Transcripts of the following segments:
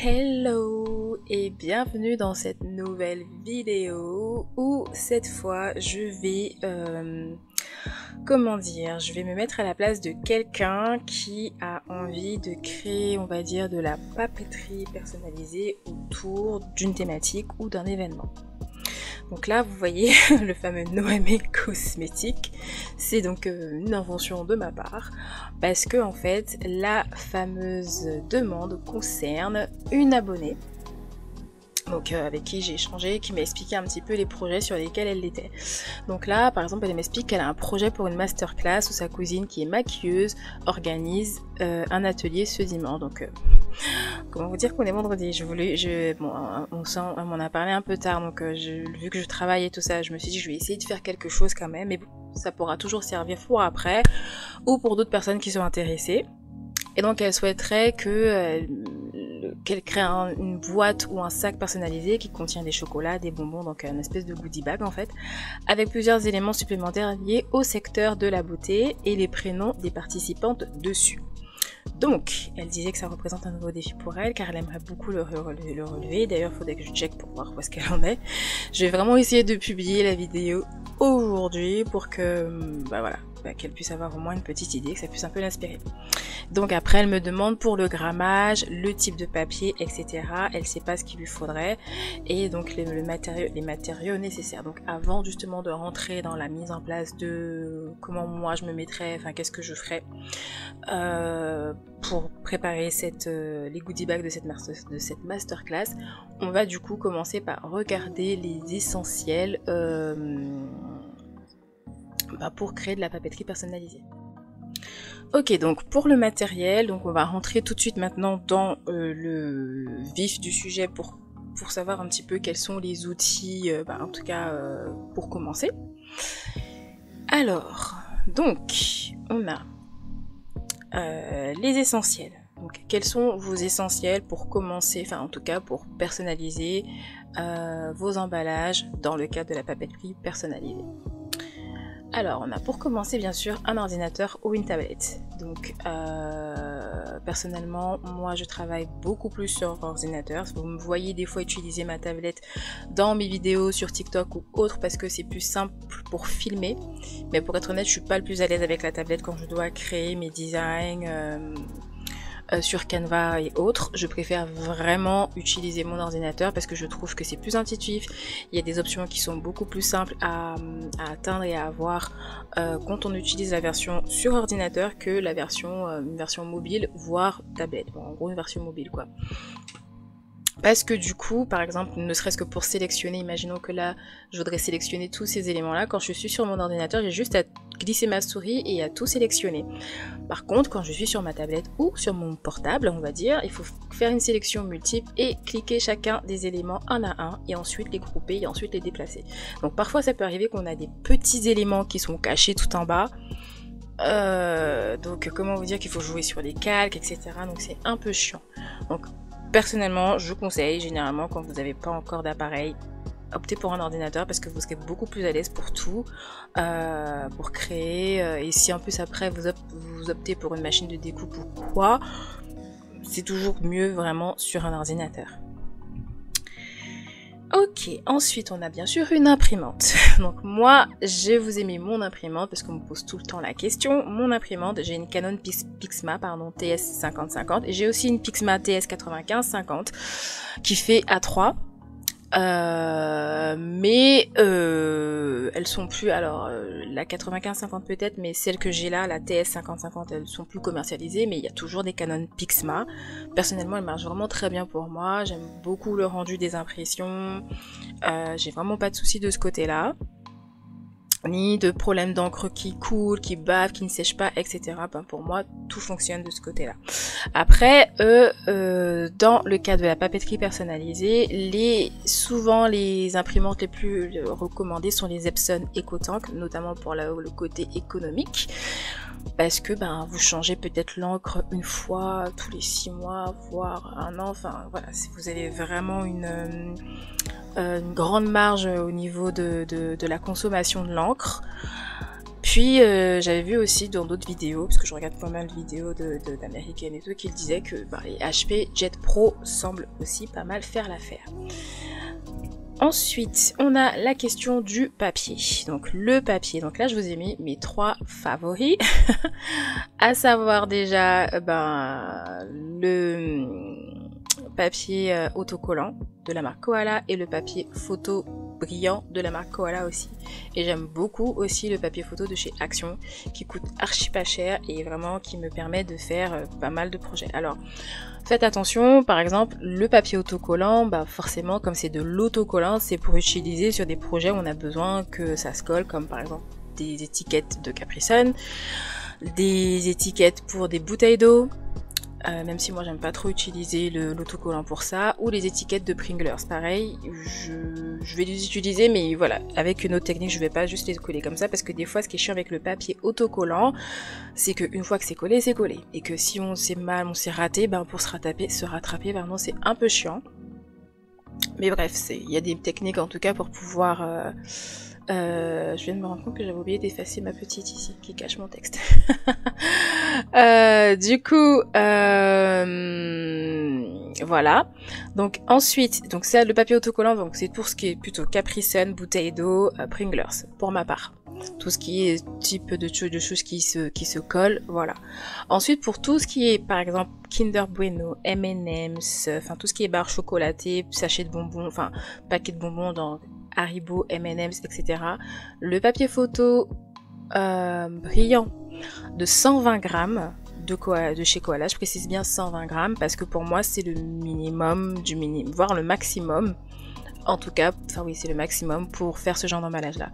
Hello et bienvenue dans cette nouvelle vidéo où cette fois je vais, je vais me mettre à la place de quelqu'un qui a envie de créer, on va dire, de la papeterie personnalisée autour d'une thématique ou d'un événement. Donc là, vous voyez le fameux Noémie cosmétique, c'est donc une invention de ma part, parce que en fait, la fameuse demande concerne une abonnée, donc avec qui j'ai échangé, qui m'a expliqué un petit peu les projets sur lesquels elle était. Donc là, par exemple, elle m'explique qu'elle a un projet pour une masterclass où sa cousine, qui est maquilleuse, organise un atelier ce dimanche. Donc comment vous dire qu'on est vendredi? On m'en a parlé un peu tard, donc vu que je travaille et tout ça, je me suis dit je vais essayer de faire quelque chose quand même, mais ça pourra toujours servir pour après ou pour d'autres personnes qui sont intéressées. Et donc elle souhaiterait qu'elle crée une boîte ou un sac personnalisé qui contient des chocolats, des bonbons, donc une espèce de goodie bag en fait, avec plusieurs éléments supplémentaires liés au secteur de la beauté et les prénoms des participantes dessus. Donc, elle disait que ça représente un nouveau défi pour elle, car elle aimerait beaucoup le relever. D'ailleurs, il faudrait que je check pour voir où est-ce qu'elle en est. Je vais vraiment essayer de publier la vidéo aujourd'hui pour que, qu'elle puisse avoir au moins une petite idée, que ça puisse un peu l'inspirer. Donc après, elle me demande pour le grammage, le type de papier, etc. Elle sait pas ce qu'il lui faudrait et donc les matériaux nécessaires. Donc avant justement de rentrer dans la mise en place de comment moi je me mettrais, enfin qu'est-ce que je ferais pour préparer les goodie bags de cette masterclass, on va du coup commencer par regarder les essentiels pour créer de la papeterie personnalisée. Ok, donc pour le matériel, donc on va rentrer tout de suite maintenant dans le vif du sujet pour savoir un petit peu quels sont les outils, en tout cas pour commencer. Alors, donc on a les essentiels. Donc quels sont vos essentiels pour commencer, enfin en tout cas pour personnaliser vos emballages dans le cadre de la papeterie personnalisée. Alors, on a pour commencer bien sûr un ordinateur ou une tablette. Donc, personnellement, moi je travaille beaucoup plus sur ordinateur. Vous me voyez des fois utiliser ma tablette dans mes vidéos sur TikTok ou autre parce que c'est plus simple pour filmer. Mais pour être honnête, je suis pas le plus à l'aise avec la tablette quand je dois créer mes designs sur Canva et autres. Je préfère vraiment utiliser mon ordinateur parce que je trouve que c'est plus intuitif. Il y a des options qui sont beaucoup plus simples à atteindre et à avoir quand on utilise la version sur ordinateur que la version, une version mobile, voire tablette. Bon, en gros, une version mobile, quoi. Parce que du coup, par exemple, ne serait-ce que pour sélectionner, imaginons que là, je voudrais sélectionner tous ces éléments-là. Quand je suis sur mon ordinateur, j'ai juste à glisser ma souris et à tout sélectionner. Par contre, quand je suis sur ma tablette ou sur mon portable, on va dire, il faut faire une sélection multiple et cliquer chacun des éléments un à un et ensuite les grouper et ensuite les déplacer. Donc parfois, ça peut arriver qu'on a des petits éléments qui sont cachés tout en bas. Donc comment vous dire qu'il faut jouer sur les calques, etc. Donc c'est un peu chiant. Donc personnellement, je conseille généralement quand vous n'avez pas encore d'appareil, optez pour un ordinateur parce que vous serez beaucoup plus à l'aise pour tout, pour créer. Et si en plus après vous optez pour une machine de découpe ou quoi, c'est toujours mieux vraiment sur un ordinateur. Ok, ensuite on a bien sûr une imprimante. Donc moi, je vous ai mis mon imprimante parce qu'on me pose tout le temps la question. Mon imprimante, j'ai une Canon Pixma TS5050 et j'ai aussi une Pixma TS9550 qui fait A3. Mais elles sont plus, alors la 95-50 peut-être, mais celles que j'ai là, la TS50-50, elles sont plus commercialisées, mais il y a toujours des Canon Pixma. Personnellement, elles marchent vraiment très bien pour moi, j'aime beaucoup le rendu des impressions, j'ai vraiment pas de soucis de ce côté-là, ni de problème d'encre qui coule, qui bave, qui ne sèche pas, etc. Pour moi, tout fonctionne de ce côté-là. Après, dans le cas de la papeterie personnalisée, souvent les imprimantes les plus recommandées sont les Epson EcoTank, notamment pour le côté économique. Parce que vous changez peut-être l'encre une fois tous les 6 mois, voire un an. Enfin voilà, si vous avez vraiment une grande marge au niveau de la consommation de l'encre. puis j'avais vu aussi dans d'autres vidéos, parce que je regarde pas mal de vidéos d'américaines et tout, qui disaient que les HP Jet Pro semblent aussi pas mal faire l'affaire. Ensuite, on a la question du papier. Donc le papier, donc là je vous ai mis mes 3 favoris, à savoir déjà le papier autocollant de la marque Koala et le papier photo brillant de la marque Koala aussi. Et j'aime beaucoup aussi le papier photo de chez Action qui coûte archi pas cher et vraiment qui me permet de faire pas mal de projets. Alors faites attention, par exemple le papier autocollant, forcément comme c'est de l'autocollant, c'est pour utiliser sur des projets où on a besoin que ça se colle, comme par exemple des étiquettes de Capri Sun, des étiquettes pour des bouteilles d'eau, même si moi j'aime pas trop utiliser l'autocollant pour ça, ou les étiquettes de Pringles, pareil, je vais les utiliser, mais voilà, avec une autre technique, je vais pas juste les coller comme ça, parce que des fois ce qui est chiant avec le papier autocollant, c'est qu'une fois que c'est collé, et que si on s'est raté, pour se rattraper, c'est un peu chiant. Mais bref, il y a des techniques en tout cas pour pouvoir... je viens de me rendre compte que j'avais oublié d'effacer ma petite ici qui cache mon texte. Du coup, voilà. Donc ensuite, donc c'est le papier autocollant, donc c'est pour ce qui est plutôt Capri Sun, bouteille d'eau, Pringles, pour ma part. Tout ce qui est type de choses qui se collent, voilà. Ensuite, pour tout ce qui est, par exemple, Kinder Bueno, M&M's, enfin tout ce qui est barre chocolatée, sachet de bonbons, enfin paquet de bonbons dans Haribo, M&M's, etc. Le papier photo brillant de 120 grammes de chez Koala, je précise bien 120 grammes parce que pour moi c'est le minimum du minimum, voire le maximum. En tout cas, enfin oui, c'est le maximum pour faire ce genre d'emballage là.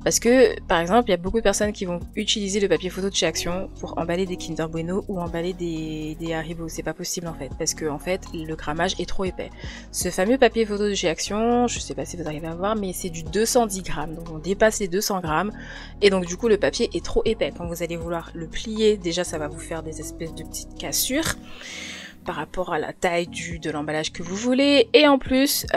Parce que, par exemple, il y a beaucoup de personnes qui vont utiliser le papier photo de chez Action pour emballer des Kinder Bueno ou emballer des Haribo. C'est pas possible en fait, parce que en fait, le grammage est trop épais. Ce fameux papier photo de chez Action, je sais pas si vous arrivez à voir, mais c'est du 210 grammes. Donc on dépasse les 200 grammes. Et donc du coup, le papier est trop épais. Quand vous allez vouloir le plier, déjà ça va vous faire des espèces de petites cassures par rapport à la taille de l'emballage que vous voulez. Et en plus...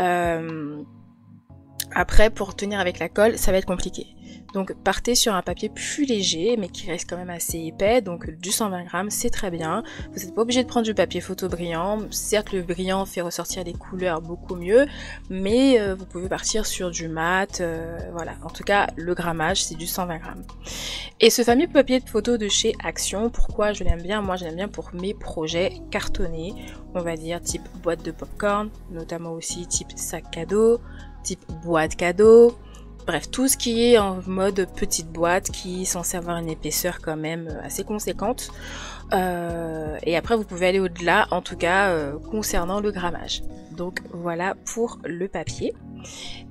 après, pour tenir avec la colle, ça va être compliqué. Donc partez sur un papier plus léger, mais qui reste quand même assez épais, donc du 120 grammes, c'est très bien. Vous n'êtes pas obligé de prendre du papier photo brillant, certes le brillant fait ressortir les couleurs beaucoup mieux, mais vous pouvez partir sur du mat, voilà. En tout cas, le grammage, c'est du 120 grammes. Et ce fameux papier de photo de chez Action, pourquoi je l'aime bien? Moi, je l'aime bien pour mes projets cartonnés, on va dire type boîte de popcorn, notamment aussi type sac cadeau, type boîte cadeau, bref, tout ce qui est en mode petite boîte qui est censé avoir une épaisseur quand même assez conséquente. Et après, vous pouvez aller au-delà, en tout cas, concernant le grammage. Donc voilà pour le papier.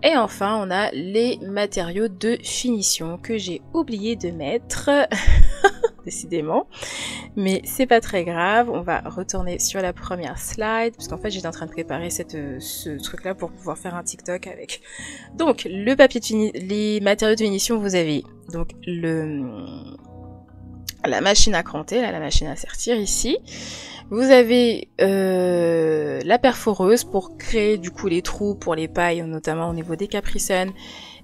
Et enfin, on a les matériaux de finition que j'ai oublié de mettre, décidément. Mais c'est pas très grave, on va retourner sur la première slide, parce qu'en fait j'étais en train de préparer ce truc là pour pouvoir faire un TikTok avec. Donc le papier de les matériaux de finition, vous avez donc la machine à cranter, là, la machine à sertir ici. Vous avez la perforeuse pour créer du coup les trous pour les pailles, notamment au niveau des Capri Sun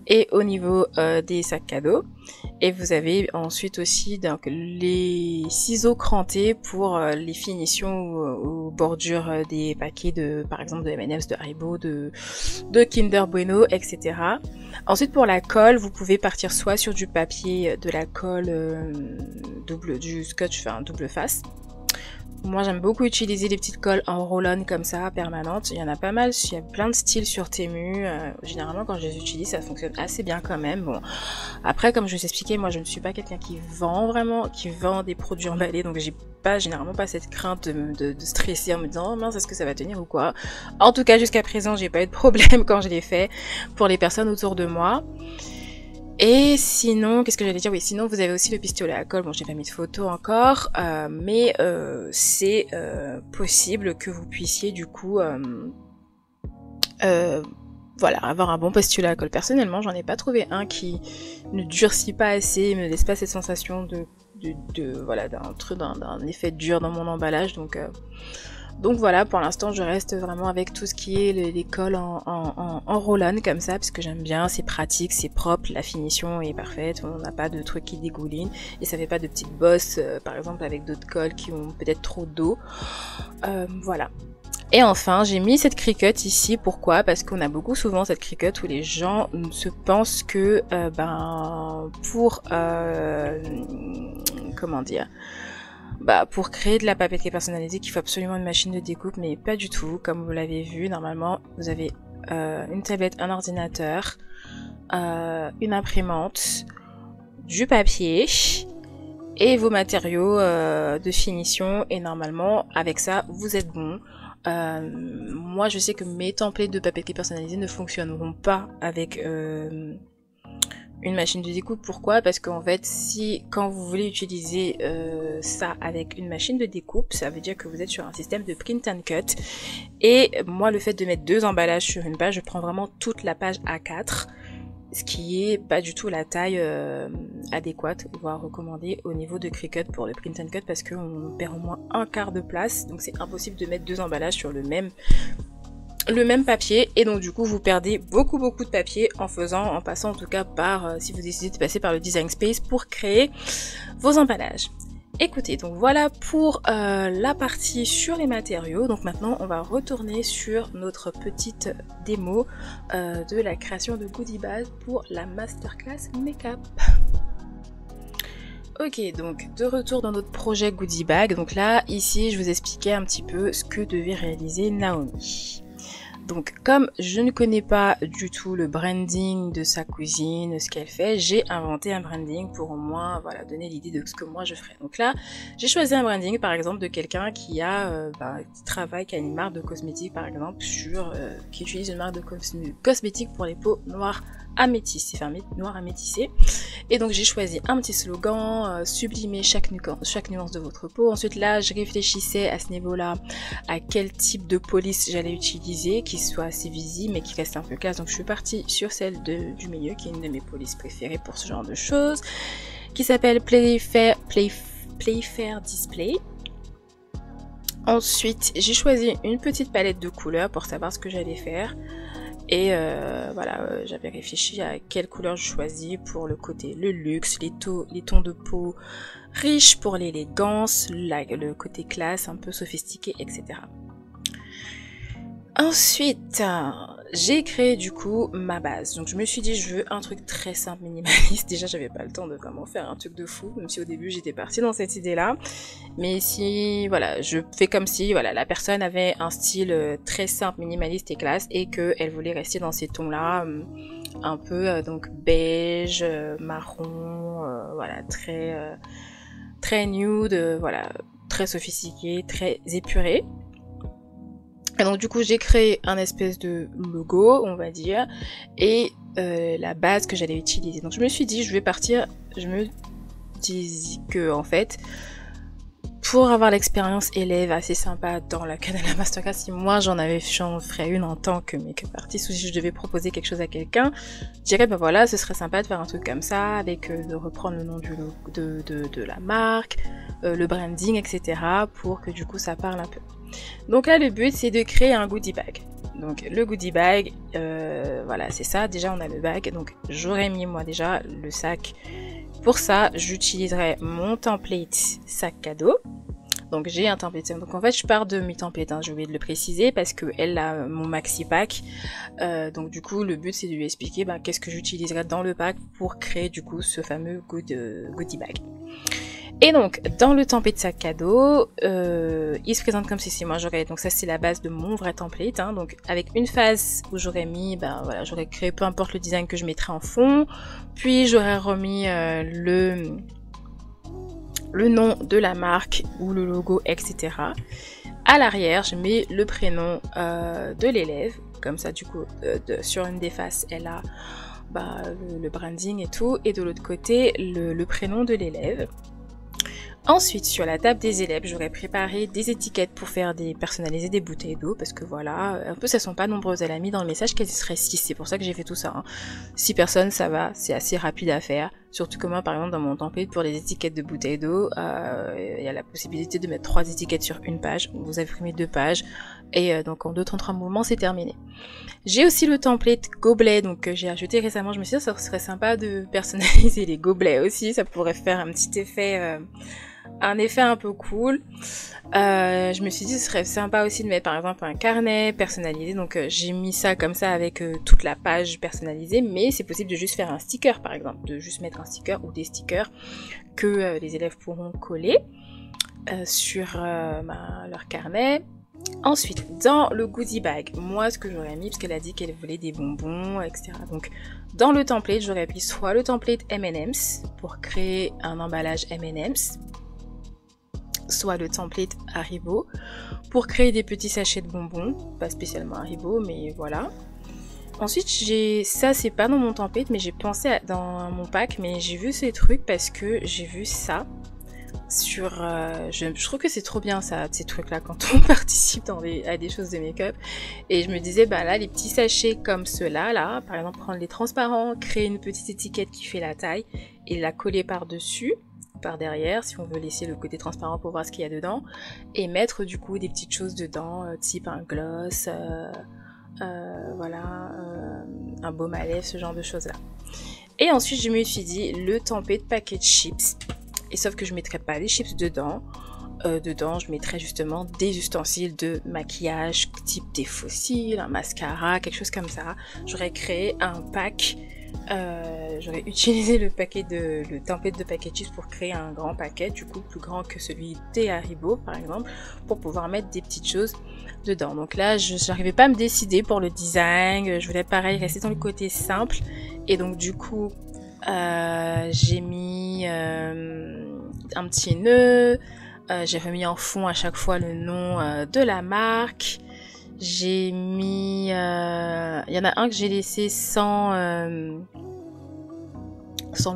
et au niveau des sacs cadeaux. Et vous avez ensuite aussi donc les ciseaux crantés pour les finitions aux bordures des paquets de, par exemple, de M&M's, de Haribo, de Kinder Bueno, etc. Ensuite, pour la colle, vous pouvez partir soit sur du papier, de la colle du scotch, enfin double face. Moi j'aime beaucoup utiliser les petites colles en roll-on comme ça, permanentes. Il y en a pas mal, il y a plein de styles sur Temu. Généralement quand je les utilise ça fonctionne assez bien quand même. Bon, après comme je vous expliquais, moi je ne suis pas quelqu'un qui vend des produits emballés, donc j'ai généralement pas cette crainte de stresser en me disant oh mince, est-ce que ça va tenir ou quoi. En tout cas jusqu'à présent j'ai pas eu de problème quand je l'ai fait pour les personnes autour de moi. Et sinon, qu'est-ce que j'allais dire? Oui, sinon vous avez aussi le pistolet à colle. Bon, j'ai pas mis de photo encore, mais c'est possible que vous puissiez du coup, voilà, avoir un bon pistolet à colle. Personnellement, j'en ai pas trouvé un qui ne durcit pas assez, me laisse pas cette sensation voilà, d'un effet dur dans mon emballage. Donc Donc voilà, pour l'instant je reste vraiment avec tout ce qui est les cols en roll-on comme ça, parce que j'aime bien, c'est pratique, c'est propre, la finition est parfaite, on n'a pas de trucs qui dégoulinent et ça fait pas de petites bosses par exemple avec d'autres cols qui ont peut-être trop d'eau. Voilà. Et enfin, j'ai mis cette cricut ici, pourquoi? Parce qu'on a beaucoup souvent cette cricut où les gens se pensent que, pour, comment dire, pour créer de la papeterie personnalisée, qu'il faut absolument une machine de découpe, mais pas du tout. Comme vous l'avez vu, normalement, vous avez une tablette, un ordinateur, une imprimante, du papier et vos matériaux de finition. Et normalement, avec ça, vous êtes bon. Moi, je sais que mes templates de papeterie personnalisée ne fonctionneront pas avec une machine de découpe. Pourquoi? Parce qu'en fait, quand vous voulez utiliser ça avec une machine de découpe, ça veut dire que vous êtes sur un système de print and cut. Et moi, le fait de mettre 2 emballages sur une page, je prends vraiment toute la page A4, ce qui est pas du tout la taille adéquate, voire recommandée au niveau de Cricut pour le print and cut, parce qu'on perd au moins 1/4 de place, donc c'est impossible de mettre 2 emballages sur le même papier, et donc du coup vous perdez beaucoup de papier en passant en tout cas par, si vous décidez de passer par le Design Space pour créer vos emballages. Écoutez, donc voilà pour la partie sur les matériaux. Donc maintenant on va retourner sur notre petite démo de la création de goodie bag pour la masterclass make-up. Ok, donc de retour dans notre projet goodie bag. Donc là, ici, je vous expliquais un petit peu ce que devait réaliser Naomi. Donc comme je ne connais pas du tout le branding de sa cousine, ce qu'elle fait, j'ai inventé un branding pour au moins voilà, donner l'idée de ce que moi je ferais. Donc là, j'ai choisi un branding par exemple de quelqu'un qui a qui travaille, qui a une marque de cosmétiques par exemple, qui utilise une marque de cosmétiques pour les peaux noires améthyste, enfin noir améthyssé. Et donc j'ai choisi un petit slogan, sublimer chaque nuance de votre peau. Ensuite là, je réfléchissais à ce niveau-là à quel type de police j'allais utiliser, qui soit assez visible mais qui reste un peu classe. Donc je suis partie sur celle du milieu, qui est une de mes polices préférées pour ce genre de choses, qui s'appelle Playfair Display. Ensuite, j'ai choisi une petite palette de couleurs pour savoir ce que j'allais faire. Et voilà, j'avais réfléchi à quelle couleur je choisis pour le côté, le luxe, les tons de peau riches pour l'élégance, le côté classe, un peu sophistiqué, etc. Ensuite, j'ai créé du coup ma base. Donc je me suis dit, je veux un truc très simple, minimaliste. Déjà, j'avais pas le temps de vraiment faire un truc de fou, même si au début j'étais partie dans cette idée-là. Mais si, voilà, je fais comme si, voilà, la personne avait un style très simple, minimaliste et classe, et qu'elle voulait rester dans ces tons-là, un peu donc beige, marron, voilà, très nude, voilà, très sophistiqué, très épuré. Et donc du coup j'ai créé un espèce de logo, on va dire, et la base que j'allais utiliser. Donc je me suis dit, je me dis que en fait, pour avoir l'expérience élève assez sympa dans le cadre de la masterclass, si moi j'en ferais une en tant que make-up artist, ou si je devais proposer quelque chose à quelqu'un, je dirais bah voilà, ce serait sympa de faire un truc comme ça, avec de reprendre le nom de la marque, le branding, etc. pour que du coup ça parle un peu. Donc là le but c'est de créer un goodie bag. Donc le goodie bag, voilà c'est ça, déjà on a le bag, donc j'aurais mis moi déjà le sac. Pour ça j'utiliserai mon template sac cadeau. Donc j'ai un template, donc en fait je pars de mes templates, hein, j'ai oublié de le préciser parce que elle a mon maxi pack, donc du coup le but c'est de lui expliquer qu'est-ce que j'utiliserai dans le pack pour créer du coup ce fameux goodie bag. Et donc dans le template sac cadeau, il se présente comme ceci. Moi j'aurais, donc ça c'est la base de mon vrai template, hein, donc avec une phase où j'aurais mis, voilà, j'aurais créé peu importe le design que je mettrais en fond, puis j'aurais remis le nom de la marque ou le logo, etc. À l'arrière je mets le prénom de l'élève, comme ça du coup sur une des faces elle a le branding et tout, et de l'autre côté le prénom de l'élève. Ensuite, sur la table des élèves, j'aurais préparé des étiquettes pour faire personnaliser des bouteilles d'eau, parce que voilà, un peu, elles sont pas nombreuses. Elle a mis dans le message qu'elles seraient 6, c'est pour ça que j'ai fait tout ça. Hein. 6 personnes, ça va, c'est assez rapide à faire. Surtout que moi, par exemple, dans mon template pour les étiquettes de bouteilles d'eau, il y a la possibilité de mettre 3 étiquettes sur une page. Vous imprimez 2 pages et donc en 2-33 mouvements, c'est terminé. J'ai aussi le template gobelet, donc que j'ai acheté récemment. Je me suis dit, ça serait sympa de personnaliser les gobelets aussi. Ça pourrait faire un petit effet, un effet un peu cool. Je me suis dit, ce serait sympa aussi de mettre par exemple un carnet personnalisé. Donc j'ai mis ça comme ça avec toute la page personnalisée, mais c'est possible de juste faire un sticker par exemple, de juste mettre un sticker ou des stickers que les élèves pourront coller sur leur carnet. Ensuite, dans le goodie bag, moi ce que j'aurais mis, parce qu'elle a dit qu'elle voulait des bonbons, etc. Donc dans le template, j'aurais mis soit le template M&M's pour créer un emballage M&M's, soit le template Haribo pour créer des petits sachets de bonbons, pas spécialement Haribo, mais voilà. Ensuite, ça c'est pas dans mon template, mais j'ai pensé dans mon pack, mais j'ai vu ces trucs parce que j'ai vu ça sur... je trouve que c'est trop bien ça, ces trucs-là, quand on participe à des choses de make-up. Et je me disais, bah là, les petits sachets comme ceux-là, là, par exemple, prendre les transparents, créer une petite étiquette qui fait la taille et la coller par-dessus, par derrière, si on veut laisser le côté transparent pour voir ce qu'il y a dedans, et mettre du coup des petites choses dedans, type un gloss, voilà, un baume à lèvres, ce genre de choses là. Et ensuite je me suis dit le template package chips, et sauf que je mettrais pas les chips dedans, je mettrais justement des ustensiles de maquillage type des fossiles, un mascara, quelque chose comme ça. J'aurais créé un pack, j'aurais utilisé le template de package chips pour créer un grand paquet, du coup plus grand que celui des Haribo par exemple, pour pouvoir mettre des petites choses dedans. Donc là je n'arrivais pas à me décider pour le design, je voulais pareil rester dans le côté simple, et donc du coup j'ai mis un petit nœud, j'ai remis en fond à chaque fois le nom de la marque. J'ai mis... il y en a un que j'ai laissé sans le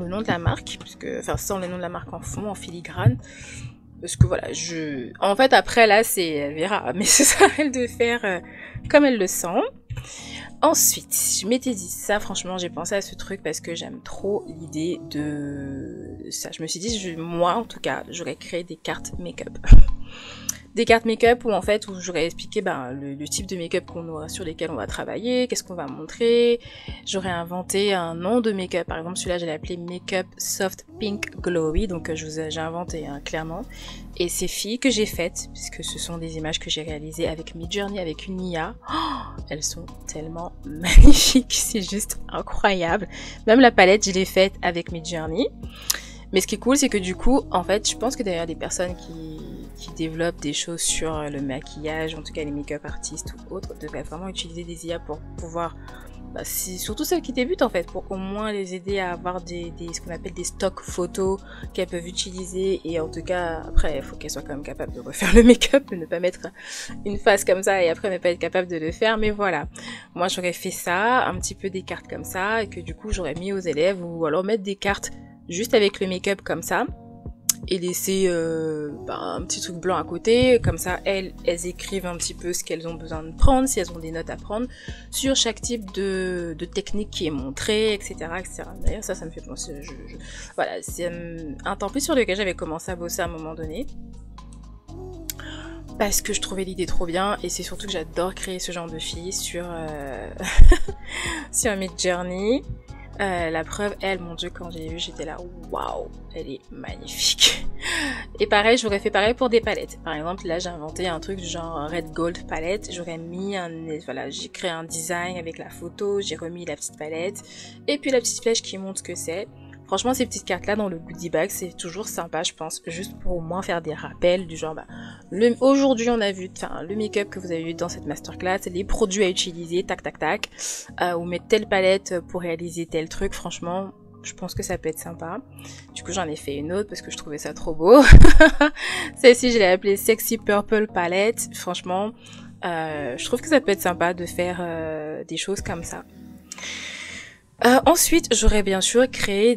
nom de la marque, enfin sans le nom de la marque en fond, en filigrane. Parce que voilà, en fait après là, elle verra, mais ce sera à elle de faire comme elle le sent. Ensuite, je m'étais dit ça, franchement, j'ai pensé à ce truc parce que j'aime trop l'idée de ça. Je me suis dit, moi en tout cas, j'aurais créé des cartes make-up. Des cartes make-up où en fait, où j'aurais expliqué le type de make-up sur lesquels on va travailler, qu'est-ce qu'on va montrer. J'aurais inventé un nom de make-up, par exemple celui-là je l'ai appelé Make-up Soft Pink Glowy, donc j'ai inventé clairement. Et ces filles que j'ai faites, puisque ce sont des images que j'ai réalisées avec Midjourney, avec une IA, elles sont tellement magnifiques, c'est juste incroyable. Même la palette, je l'ai faite avec Midjourney. Mais ce qui est cool, c'est que du coup, en fait, je pense que d'ailleurs des personnes qui développent des choses sur le maquillage, en tout cas les make-up artistes ou autres, devraient vraiment utiliser des IA pour pouvoir, surtout celles qui débutent en fait, pour au moins les aider à avoir ce qu'on appelle des stocks photos qu'elles peuvent utiliser. Et en tout cas, après, il faut qu'elles soient quand même capables de refaire le make-up, de ne pas mettre une face comme ça et après ne pas être capable de le faire. Mais voilà, moi j'aurais fait ça, un petit peu des cartes comme ça, et que du coup j'aurais mis aux élèves, ou alors mettre des cartes juste avec le make-up comme ça, et laisser un petit truc blanc à côté, comme ça elles écrivent un petit peu ce qu'elles ont besoin de prendre, si elles ont des notes à prendre sur chaque type de technique qui est montrée, etc. etc. D'ailleurs ça me fait penser, voilà, c'est un template sur lequel j'avais commencé à bosser à un moment donné, parce que je trouvais l'idée trop bien, et c'est surtout que j'adore créer ce genre de filles sur sur Midjourney. La preuve, mon dieu, quand j'ai vu, j'étais là, waouh, elle est magnifique. Et pareil, j'aurais fait pareil pour des palettes. Par exemple, là, j'ai inventé un truc du genre Red Gold palette. J'aurais mis voilà, j'ai créé un design avec la photo, j'ai remis la petite palette, et puis la petite flèche qui montre ce que c'est. Franchement, ces petites cartes-là dans le goodie bag, c'est toujours sympa, je pense, juste pour au moins faire des rappels du genre, aujourd'hui, on a vu, le make-up que vous avez vu dans cette masterclass, les produits à utiliser, tac, tac, tac, ou mettre telle palette pour réaliser tel truc. Franchement, je pense que ça peut être sympa. Du coup, j'en ai fait une autre parce que je trouvais ça trop beau. Celle-ci, je l'ai appelée Sexy Purple Palette. Franchement, je trouve que ça peut être sympa de faire des choses comme ça. Ensuite, j'aurais bien sûr créé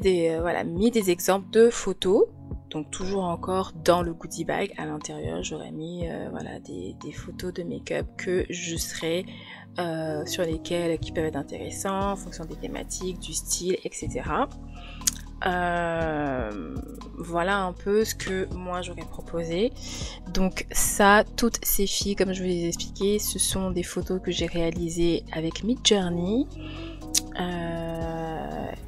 mis des exemples de photos. Donc toujours encore dans le goodie bag à l'intérieur, j'aurais mis des photos de make-up que je serais qui peuvent être intéressants en fonction des thématiques, du style, etc. Voilà un peu ce que moi j'aurais proposé. Donc ça, toutes ces filles, comme je vous les ai expliqué, ce sont des photos que j'ai réalisées avec Midjourney.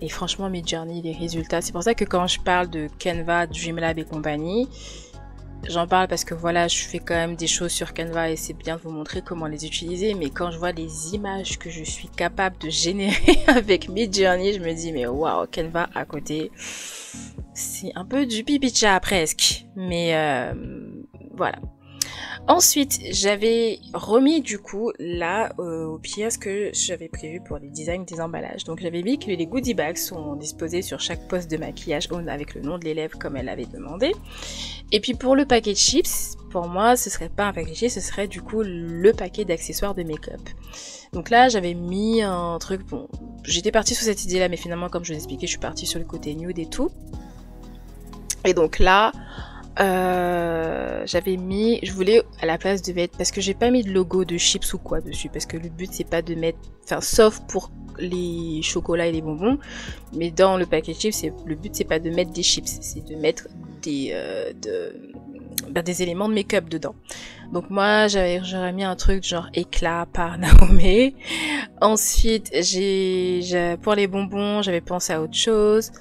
Et franchement, Midjourney, les résultats, c'est pour ça que quand je parle de Canva, Dreamlab et compagnie, j'en parle parce que voilà, je fais quand même des choses sur Canva et c'est bien de vous montrer comment les utiliser. Mais quand je vois les images que je suis capable de générer avec Midjourney, je me dis mais waouh, Canva à côté, c'est un peu du pipi-chat presque. Mais voilà. Ensuite, j'avais remis du coup là au pire ce que j'avais prévu pour les designs des emballages. Donc j'avais mis que les goodie bags sont disposés sur chaque poste de maquillage avec le nom de l'élève comme elle avait demandé. Et puis pour le paquet de chips, pour moi ce serait pas un paquet de chips, ce serait du coup le paquet d'accessoires de make-up. Donc là j'avais mis un truc, bon j'étais partie sur cette idée là mais finalement comme je vous expliquais je suis partie sur le côté nude et tout. Et donc là j'avais mis, je voulais à la place de mettre, parce que j'ai pas mis de logo de chips ou quoi dessus, parce que le but c'est pas de mettre, enfin sauf pour les chocolats et les bonbons, mais dans le paquet de chips, le but c'est pas de mettre des chips, c'est de mettre des éléments de make-up dedans. Donc moi j'aurais mis un truc genre éclat par Naomé. Ensuite pour les bonbons j'avais pensé à autre chose.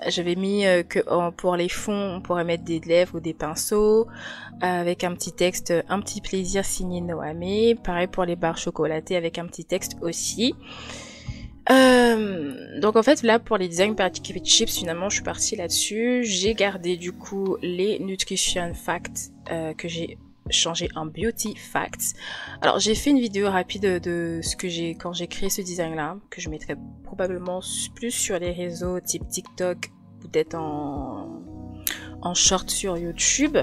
J'avais mis que pour les fonds, on pourrait mettre des lèvres ou des pinceaux, avec un petit texte, un petit plaisir signé Noamé. Pareil pour les barres chocolatées avec un petit texte aussi. Donc en fait là pour les designs paquet de chips finalement je suis partie là-dessus. J'ai gardé du coup les nutrition facts que j'ai changé en beauty facts. Alors j'ai fait une vidéo rapide de ce que j'ai quand j'ai créé ce design là, que je mettrai probablement plus sur les réseaux type TikTok, peut-être en short sur YouTube.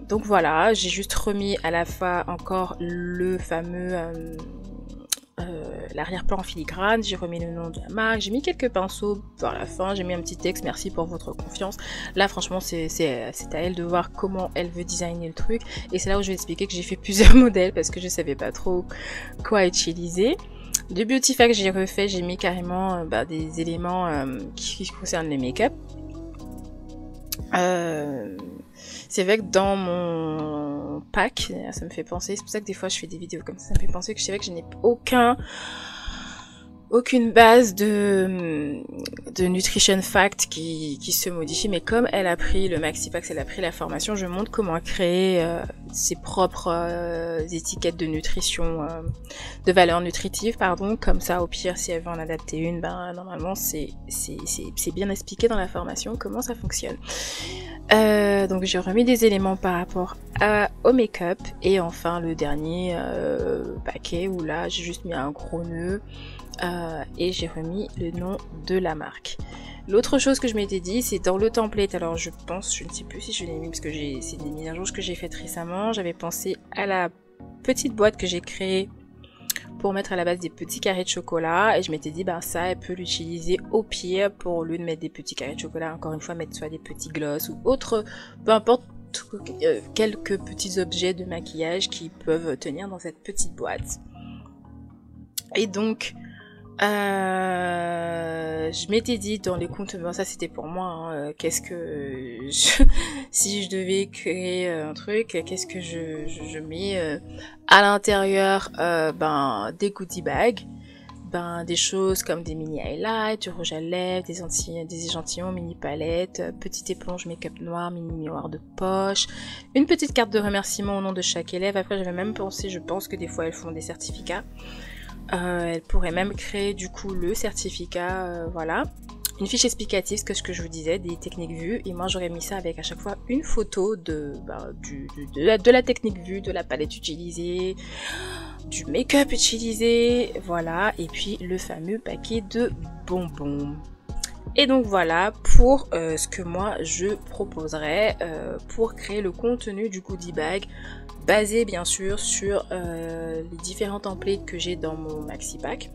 Donc voilà, j'ai juste remis à la fin encore le fameux l'arrière-plan en filigrane, j'ai remis le nom de la marque, j'ai mis quelques pinceaux vers la fin, j'ai mis un petit texte, merci pour votre confiance. Là franchement c'est à elle de voir comment elle veut designer le truc, et c'est là où je vais expliquer que j'ai fait plusieurs modèles parce que je savais pas trop quoi utiliser. De Beauty Fact j'ai refait, j'ai mis carrément des éléments qui concernent les make-up. C'est vrai que dans mon pack, ça me fait penser, c'est pour ça que des fois je fais des vidéos comme ça me fait penser que c'est vrai que je n'ai aucune base de nutrition fact qui se modifie, mais comme elle a pris le Maxipax, elle a pris la formation, je montre comment créer ses propres étiquettes de nutrition, de valeur nutritive, pardon, comme ça au pire si elle veut en adapter une, normalement c'est bien expliqué dans la formation comment ça fonctionne. Donc j'ai remis des éléments par rapport au make-up, et enfin le dernier paquet où là j'ai juste mis un gros nœud. Et j'ai remis le nom de la marque. L'autre chose que je m'étais dit, c'est dans le template, alors je pense, je ne sais plus si je l'ai mis parce que c'est des mises à jour que j'ai faites récemment, j'avais pensé à la petite boîte que j'ai créée pour mettre à la base des petits carrés de chocolat, et je m'étais dit ça elle peut l'utiliser au pire pour au lieu de mettre des petits carrés de chocolat, encore une fois mettre soit des petits gloss ou autre, peu importe, quelques petits objets de maquillage qui peuvent tenir dans cette petite boîte. Et donc je m'étais dit dans les comptes, ça c'était pour moi, hein, qu'est-ce que si je devais créer un truc, qu'est-ce que je mets à l'intérieur, des goodie bags, des choses comme des mini highlights, du rouge à lèvres, des échantillons, mini palettes, petite éponge make-up noir, mini miroir de poche, une petite carte de remerciement au nom de chaque élève. Après j'avais même pensé, je pense que des fois elles font des certificats. Elle pourrait même créer du coup le certificat, voilà. Une fiche explicative, ce que je vous disais, des techniques vues, et moi j'aurais mis ça avec à chaque fois une photo de la technique vue, de la palette utilisée, du make-up utilisé, voilà, et puis le fameux paquet de bonbons. Et donc voilà pour ce que moi je proposerais pour créer le contenu du goodie bag, basé bien sûr sur les différents templates que j'ai dans mon maxi pack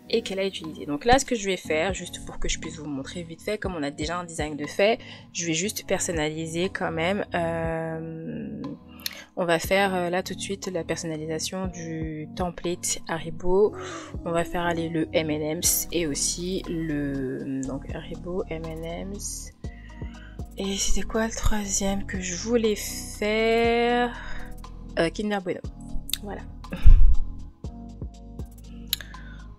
et qu'elle a utilisé. Donc là ce que je vais faire, juste pour que je puisse vous montrer vite fait, comme on a déjà un design de fait, je vais juste personnaliser quand même, on va faire là tout de suite la personnalisation du template Haribo. On va faire aller le M&M's et aussi le donc Haribo, M&M's. Et c'était quoi le troisième que je voulais faire? Kinder Bueno. Voilà.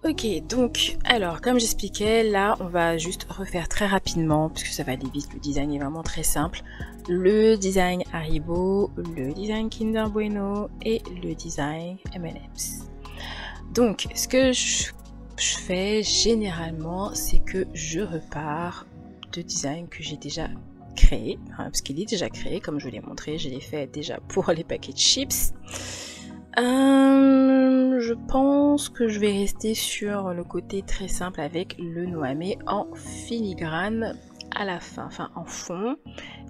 Ok, donc, alors, comme j'expliquais, là, on va juste refaire très rapidement, puisque ça va aller vite, le design est vraiment très simple. Le design Haribo, le design Kinder Bueno et le design M&M's. Donc, ce que je fais généralement, c'est que je repars de design que j'ai déjà créé, hein, parce qu'il est déjà créé, comme je vous l'ai montré, je l'ai fait déjà pour les paquets de chips. Je pense que je vais rester sur le côté très simple avec le noamé en filigrane à la fin, enfin en fond,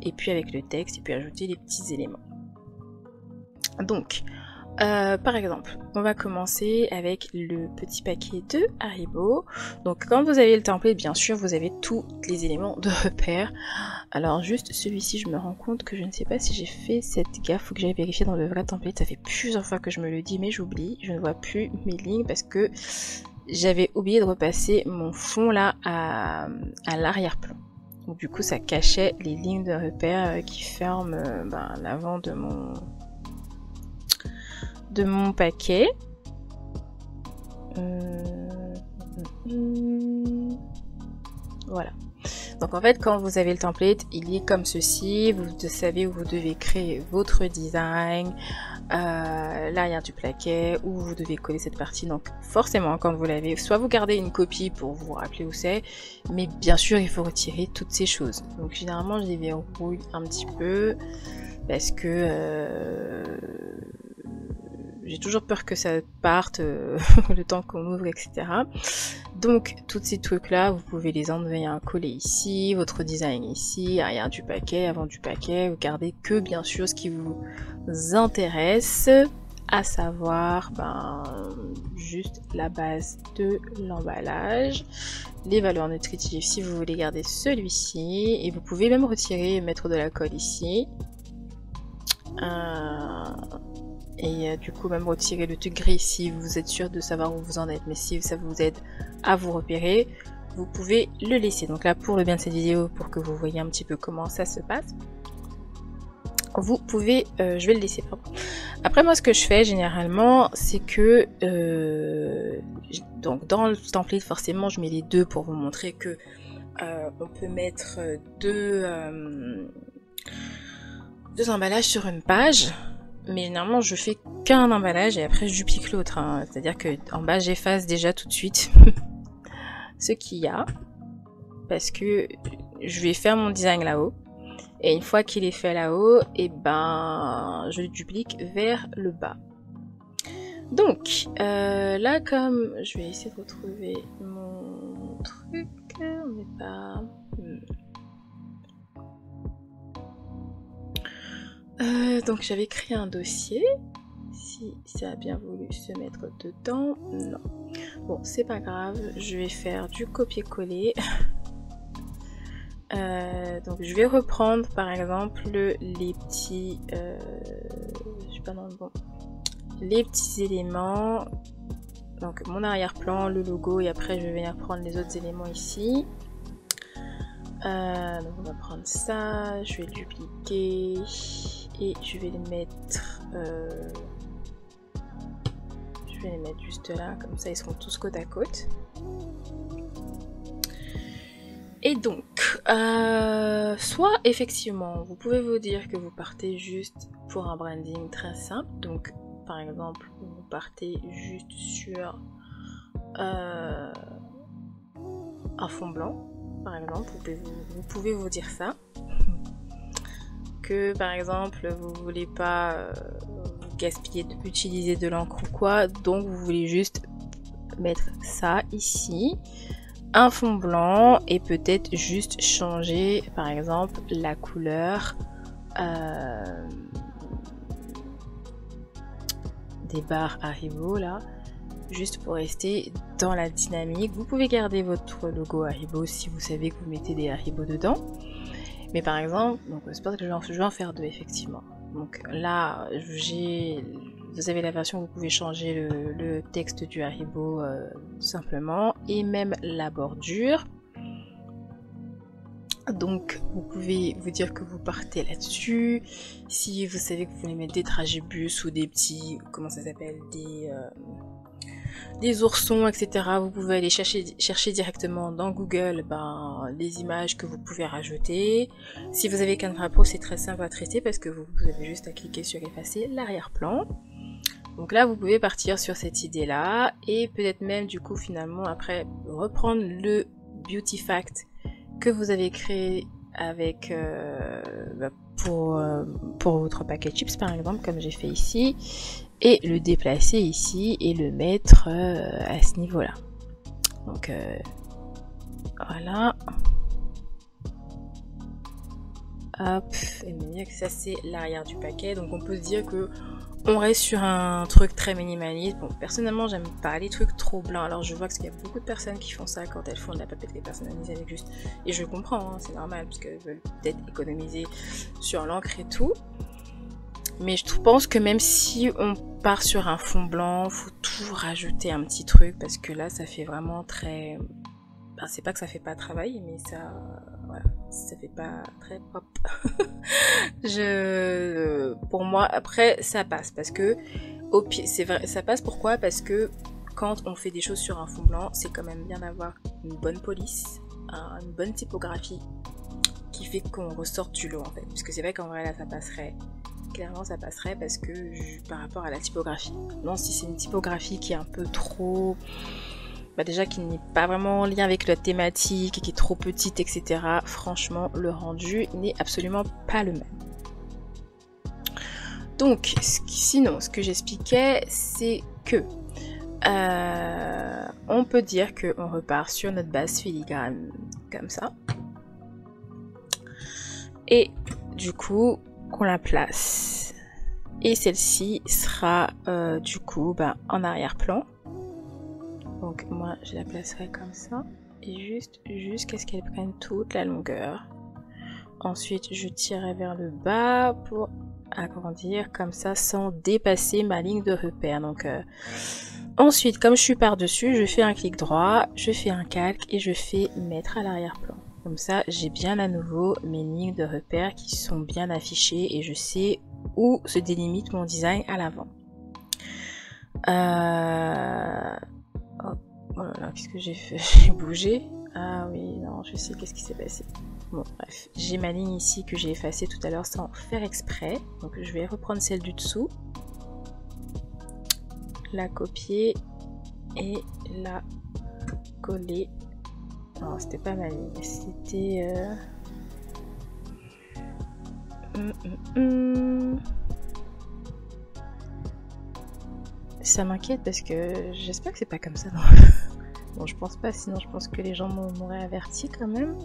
et puis avec le texte, et puis ajouter les petits éléments. Donc, par exemple, on va commencer avec le petit paquet de Haribo. Donc quand vous avez le template, bien sûr, vous avez tous les éléments de repère. Alors juste celui-ci, je me rends compte que je ne sais pas si j'ai fait cette gaffe, faut que j'aille vérifier dans le vrai template. Ça fait plusieurs fois que je me le dis, mais j'oublie, je ne vois plus mes lignes parce que j'avais oublié de repasser mon fond là à l'arrière-plan. Donc du coup, ça cachait les lignes de repère qui ferment l'avant de mon paquet. Voilà. Donc en fait, quand vous avez le template, il est comme ceci. Vous savez où vous devez créer votre design, l'arrière du plaquet, où vous devez coller cette partie. Donc forcément, quand vous l'avez, soit vous gardez une copie pour vous rappeler où c'est, mais bien sûr, il faut retirer toutes ces choses. Donc généralement, je les verrouille un petit peu parce que j'ai toujours peur que ça parte le temps qu'on ouvre, etc. Donc, tous ces trucs-là, vous pouvez les enlever, hein, coller ici, votre design ici, arrière du paquet, avant du paquet. Vous gardez que, bien sûr, ce qui vous intéresse, à savoir juste la base de l'emballage, les valeurs nutritives si vous voulez garder celui-ci, et vous pouvez même retirer et mettre de la colle ici. Et du coup même retirer le truc gris si vous êtes sûr de savoir où vous en êtes, mais si ça vous aide à vous repérer, vous pouvez le laisser. Donc là, pour le bien de cette vidéo, pour que vous voyez un petit peu comment ça se passe, vous pouvez, je vais le laisser, pardon. Après moi, ce que je fais généralement, c'est que donc dans le template, forcément je mets les deux pour vous montrer que on peut mettre deux emballages sur une page. Mais généralement je fais qu'un emballage et après je duplique l'autre, hein. C'est à dire que en bas j'efface déjà tout de suite ce qu'il y a, parce que je vais faire mon design là-haut, et une fois qu'il est fait là-haut, et je le duplique vers le bas. Donc là, comme je vais essayer de retrouver mon truc, on n'est pas... donc j'avais créé un dossier, si ça a bien voulu se mettre dedans, non. Bon, c'est pas grave, je vais faire du copier-coller. Donc je vais reprendre par exemple les petits, je suis pas dans le bon, les petits éléments, donc mon arrière-plan, le logo, et après je vais venir prendre les autres éléments ici. Donc on va prendre ça, je vais le dupliquer et je vais les mettre juste là, comme ça ils seront tous côte à côte. Et donc soit effectivement vous pouvez vous dire que vous partez juste pour un branding très simple, donc par exemple vous partez juste sur un fond blanc. Par exemple, vous pouvez vous dire ça, que par exemple vous voulez pas gaspiller, utiliser de l'encre ou quoi, donc vous voulez juste mettre ça ici, un fond blanc, et peut-être juste changer par exemple la couleur des barres Haribo là, juste pour rester dans la dynamique. Vous pouvez garder votre logo Haribo si vous savez que vous mettez des Haribo dedans. Mais par exemple, donc c'est pas que je vais en faire deux effectivement. Donc là, vous avez la version où vous pouvez changer le texte du Haribo simplement, et même la bordure. Donc vous pouvez vous dire que vous partez là-dessus. Si vous savez que vous voulez mettre des tragébus ou des petits, comment ça s'appelle, des oursons, etc. Vous pouvez aller chercher directement dans Google les images que vous pouvez rajouter. Si vous avez Canva Pro, c'est très simple à traiter parce que vous avez juste à cliquer sur effacer l'arrière-plan. Donc là, vous pouvez partir sur cette idée-là et peut-être même du coup finalement après reprendre le Beauty Fact que vous avez créé avec pour votre paquet chips par exemple, comme j'ai fait ici, et le déplacer ici et le mettre à ce niveau-là. Donc voilà. Hop, et me dire que ça c'est l'arrière du paquet. Donc on peut se dire que on reste sur un truc très minimaliste. Bon, personnellement, j'aime pas les trucs trop blancs. Alors, je vois qu'il y a beaucoup de personnes qui font ça quand elles font de la papeterie personnalisée avec juste. Et je comprends, hein, c'est normal, parce qu'elles veulent peut-être économiser sur l'encre et tout. Mais je pense que même si on part sur un fond blanc, faut toujours rajouter un petit truc, parce que là, ça fait vraiment très. Ben, c'est pas que ça fait pas travail, mais ça. Voilà, ça fait pas très propre. Pour moi, après, ça passe parce que, au pied, c'est vrai, ça passe pourquoi? Parce que quand on fait des choses sur un fond blanc, c'est quand même bien d'avoir une bonne police, une bonne typographie qui fait qu'on ressorte du lot en fait. Parce que c'est vrai qu'en vrai là, ça passerait. Clairement, ça passerait parce que par rapport à la typographie. Non, si c'est une typographie qui est un peu trop. Déjà qui n'est pas vraiment en lien avec la thématique et qui est trop petite, etc. Franchement, le rendu n'est absolument pas le même. Donc, sinon, ce que j'expliquais, c'est que on peut dire qu'on repart sur notre base filigrane comme ça. Et du coup, qu'on la place. Et celle-ci sera du coup en arrière-plan. Donc moi je la placerai comme ça et jusqu'à ce qu'elle prenne toute la longueur. Ensuite je tirerai vers le bas pour agrandir comme ça sans dépasser ma ligne de repère. Donc ensuite comme je suis par dessus, je fais un clic droit, je fais un calque et je fais mettre à l'arrière-plan. Comme ça j'ai bien à nouveau mes lignes de repère qui sont bien affichées et je sais où se délimite mon design à l'avant. Oh là là, qu'est-ce que j'ai fait? J'ai bougé. Ah oui, non, je sais qu'est-ce qui s'est passé. Bon, bref. J'ai ma ligne ici que j'ai effacée tout à l'heure sans faire exprès. Donc je vais reprendre celle du dessous. La copier et la coller. Non, c'était pas ma ligne. C'était... Ça m'inquiète parce que j'espère que c'est pas comme ça. Non. Bon, je pense pas, sinon je pense que les gens m'auraient averti quand même.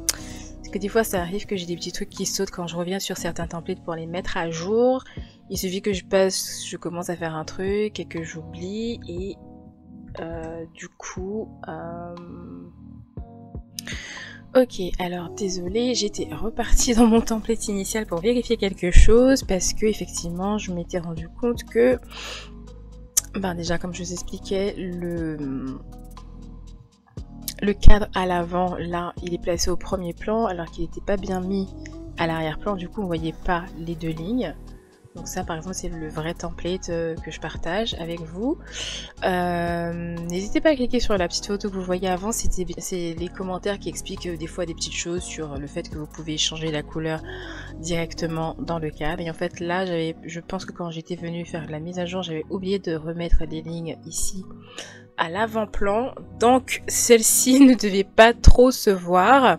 Parce que des fois ça arrive que j'ai des petits trucs qui sautent quand je reviens sur certains templates pour les mettre à jour. Il suffit que je commence à faire un truc et que j'oublie et du coup... Ok, alors désolée, j'étais repartie dans mon template initial pour vérifier quelque chose parce que effectivement je m'étais rendu compte que déjà comme je vous expliquais, le cadre à l'avant, là, il est placé au premier plan alors qu'il n'était pas bien mis à l'arrière-plan. Du coup, on ne voyait pas les deux lignes. Donc ça, par exemple, c'est le vrai template que je partage avec vous. N'hésitez pas à cliquer sur la petite photo que vous voyez avant. C'est les commentaires qui expliquent des fois des petites choses sur le fait que vous pouvez changer la couleur directement dans le cadre. Et en fait, là, je pense que quand j'étais venue faire la mise à jour, j'avais oublié de remettre les lignes ici à l'avant-plan. Donc, celle-ci ne devait pas trop se voir.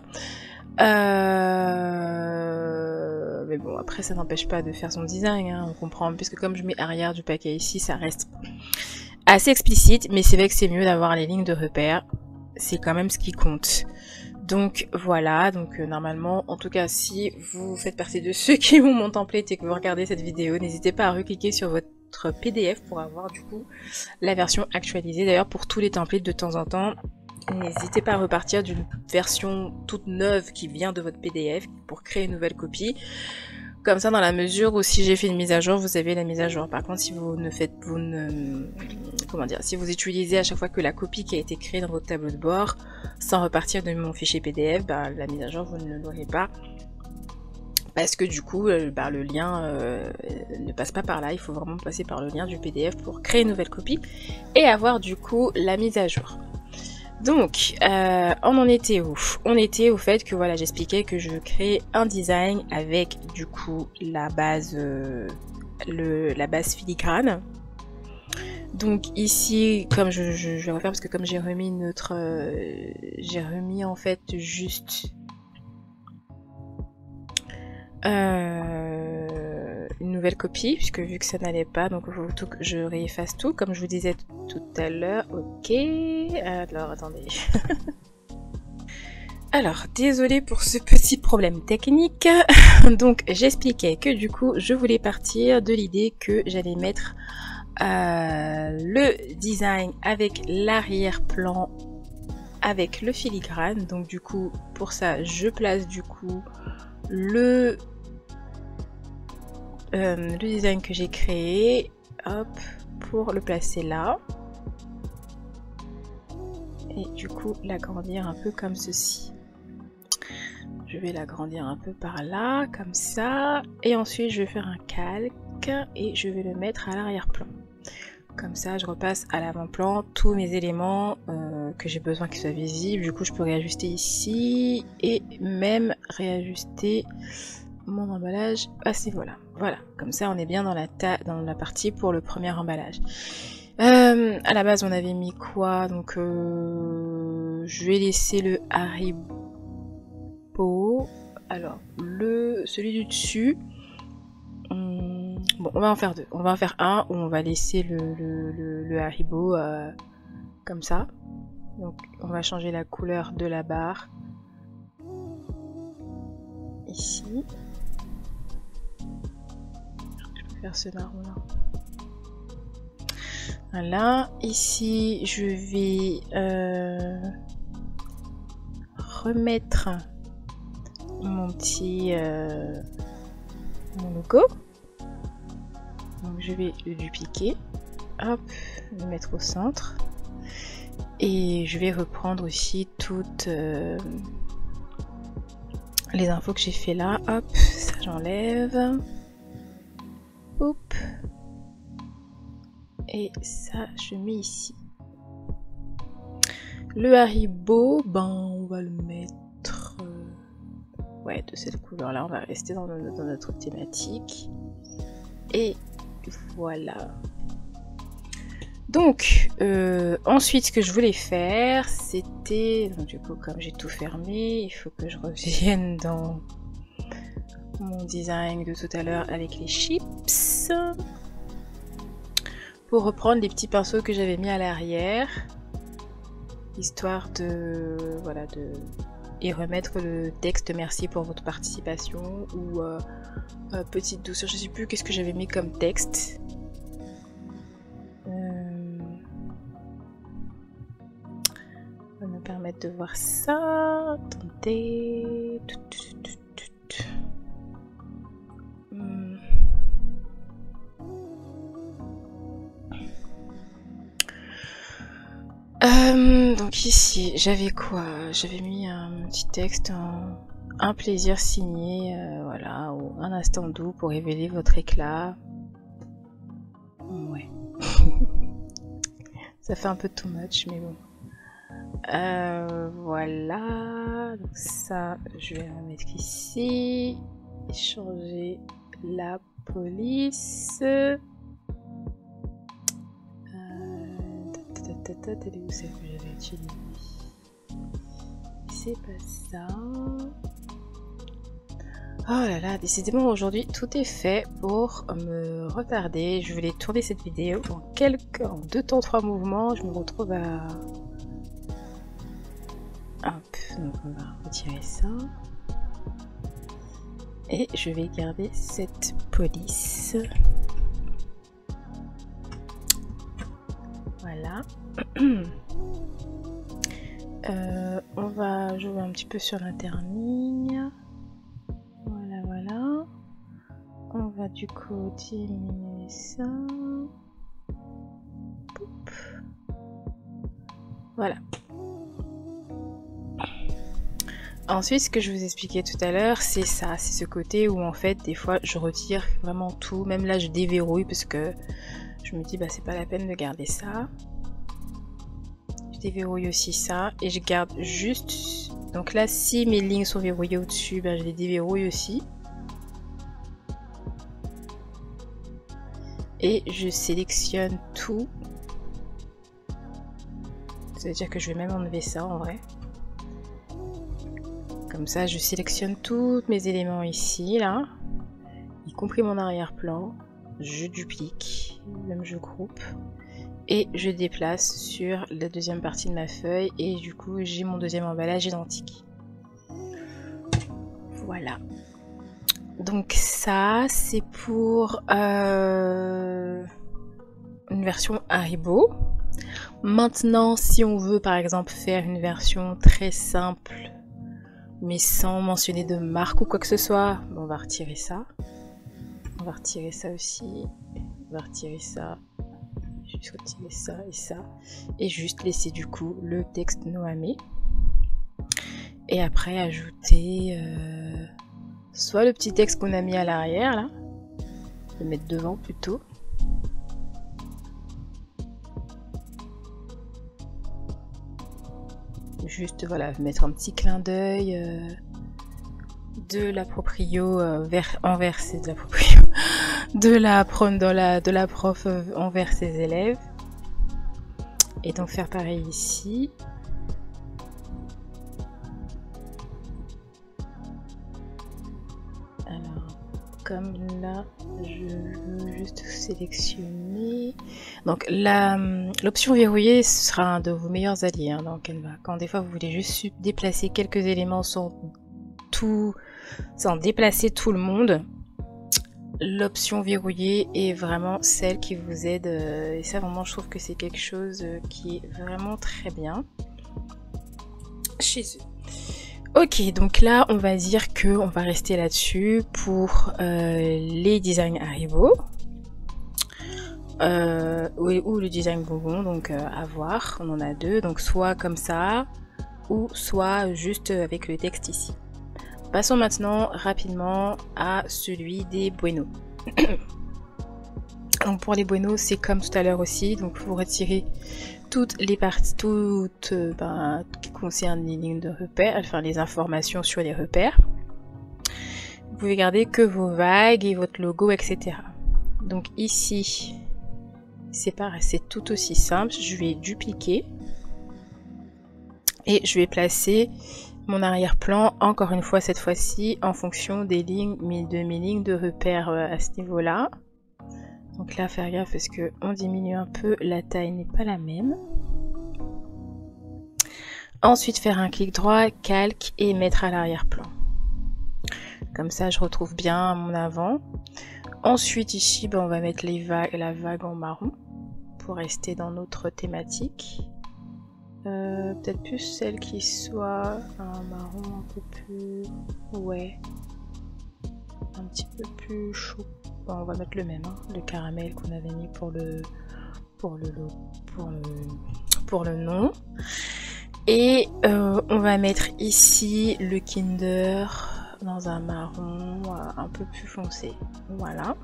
Mais bon, après ça n'empêche pas de faire son design, hein, on comprend, puisque comme je mets arrière du paquet ici, ça reste assez explicite, mais c'est vrai que c'est mieux d'avoir les lignes de repère, c'est quand même ce qui compte. Donc voilà, donc normalement, en tout cas si vous faites partie de ceux qui ont mon template et que vous regardez cette vidéo, n'hésitez pas à recliquer sur votre PDF pour avoir du coup la version actualisée. D'ailleurs pour tous les templates de temps en temps, n'hésitez pas à repartir d'une version toute neuve qui vient de votre PDF pour créer une nouvelle copie. Comme ça, dans la mesure où si j'ai fait une mise à jour, vous avez la mise à jour. Par contre, si vous ne faites, comment dire, si vous utilisez à chaque fois que la copie qui a été créée dans votre tableau de bord, sans repartir de mon fichier PDF, bah, la mise à jour, vous ne l'aurez pas. Parce que du coup, bah, le lien ne passe pas par là. Il faut vraiment passer par le lien du PDF pour créer une nouvelle copie et avoir du coup la mise à jour. Donc, on en était où? On était au fait que voilà, j'expliquais que je crée un design avec du coup la base, la base filigrane. Donc ici, comme je vais refaire parce que comme j'ai remis notre, j'ai remis en fait juste une nouvelle copie puisque vu que ça n'allait pas, donc il faut tout que je réefface tout comme je vous disais tout à l'heure. Ok, alors attendez. Alors désolée pour ce petit problème technique. Donc j'expliquais que du coup je voulais partir de l'idée que j'allais mettre le design avec l'arrière-plan avec le filigrane. Donc du coup pour ça je place du coup le design que j'ai créé, hop, pour le placer là et du coup l'agrandir un peu comme ceci. Je vais l'agrandir un peu par là comme ça et ensuite je vais faire un calque et je vais le mettre à l'arrière-plan. Comme ça je repasse à l'avant-plan tous mes éléments que j'ai besoin qu'ils soient visibles. Du coup je peux réajuster ici et même réajuster mon emballage à ces voilà. Voilà, comme ça on est bien dans la partie pour le premier emballage. À la base on avait mis quoi? Donc je vais laisser le Haribo. Alors celui du dessus. Bon, on va en faire deux. On va en faire un où on va laisser le Haribo comme ça. Donc on va changer la couleur de la barre ici. Ce marron là. Voilà, ici je vais remettre mon petit mon logo. Donc je vais le dupliquer, hop, le mettre au centre et je vais reprendre aussi toutes les infos que j'ai fait là. Hop, ça j'enlève. Hop. Et ça, je mets ici. Le Haribo, ben on va le mettre ouais, de cette couleur-là. On va rester dans notre thématique. Et voilà. Donc, ensuite, ce que je voulais faire, c'était... Donc, du coup, comme j'ai tout fermé, il faut que je revienne dans mon design de tout à l'heure avec les chips pour reprendre les petits pinceaux que j'avais mis à l'arrière, histoire de voilà et remettre le texte merci pour votre participation ou petite douceur, je sais plus qu'est-ce que j'avais mis comme texte. On va me permettre de voir ça. Attendez. Donc ici, j'avais quoi? J'avais mis un petit texte, un plaisir signé, voilà, ou un instant doux pour révéler votre éclat. Ouais. Ça fait un peu too much, mais bon. Voilà. Donc ça, je vais le mettre ici. Et changer la police. Elle est où celle que j'avais utilisée? C'est pas ça. Oh là là, décidément aujourd'hui tout est fait pour me retarder. Je voulais tourner cette vidéo en 2 temps 3 mouvements. Je me retrouve à... Hop, donc on va retirer ça. Et je vais garder cette police. Voilà. On va jouer un petit peu sur l'interligne. Voilà, voilà. du coup diminuer ça. Poup. Voilà. Ensuite, ce que je vous expliquais tout à l'heure, c'est ça, c'est ce côté où en fait, des fois, je retire vraiment tout. Même là, je déverrouille parce que je me dis, bah, c'est pas la peine de garder ça. Je déverrouille aussi ça et je garde juste. Donc là, si mes lignes sont verrouillées au-dessus, bah, je les déverrouille aussi. Et je sélectionne tout. Ça veut dire que je vais même enlever ça en vrai. Comme ça, je sélectionne tous mes éléments ici, là, y compris mon arrière-plan. Je duplique, même je groupe, et je déplace sur la deuxième partie de ma feuille, et du coup, j'ai mon deuxième emballage identique. Voilà. Donc ça, c'est pour une version Haribo. Maintenant, si on veut, par exemple, faire une version très simple, mais sans mentionner de marque ou quoi que ce soit, on va retirer ça. On va retirer ça aussi. On va retirer ça. Juste retirer ça et ça. Et juste laisser du coup le texte nommé. Et après ajouter soit le petit texte qu'on a mis à l'arrière là. Le mettre devant plutôt. Juste voilà, mettre un petit clin d'œil de la proprio envers ses de la prof envers ses élèves, et donc faire pareil ici. Alors comme là je veux juste sélectionner, donc l'option verrouillée sera un de vos meilleurs alliés hein, dans Canva. Quand des fois vous voulez juste déplacer quelques éléments sans déplacer tout le monde, l'option verrouillée est vraiment celle qui vous aide, et ça vraiment je trouve que c'est quelque chose qui est vraiment très bien chez eux. Ok, donc là on va dire que on va rester là-dessus pour les designs Haribo ou le design bonbon, donc à voir, on en a deux, donc soit comme ça ou soit juste avec le texte ici. Passons maintenant rapidement à celui des Bueno. Donc pour les Bueno, c'est comme tout à l'heure aussi, donc vous retirez toutes les parties, qui concernent les lignes de repère, enfin les informations sur les repères. Vous pouvez garder que vos vagues et votre logo, etc. Donc ici, c'est pareil, c'est tout aussi simple. Je vais dupliquer et je vais placer mon arrière-plan, encore une fois cette fois-ci, en fonction des lignes, de mes lignes de repère à ce niveau-là. Donc là, faire gaffe parce que on diminue un peu, la taille n'est pas la même. Ensuite, faire un clic droit, calque et mettre à l'arrière-plan. Comme ça, je retrouve bien mon avant. Ensuite, ici, on va mettre la vague en marron pour rester dans notre thématique. Peut-être plus celle qui soit un marron un peu plus... ouais. Un petit peu plus chaud. Bon, on va mettre le même, hein, le caramel qu'on avait mis pour le nom. Et on va mettre ici le Kinder dans un marron un peu plus foncé. Voilà.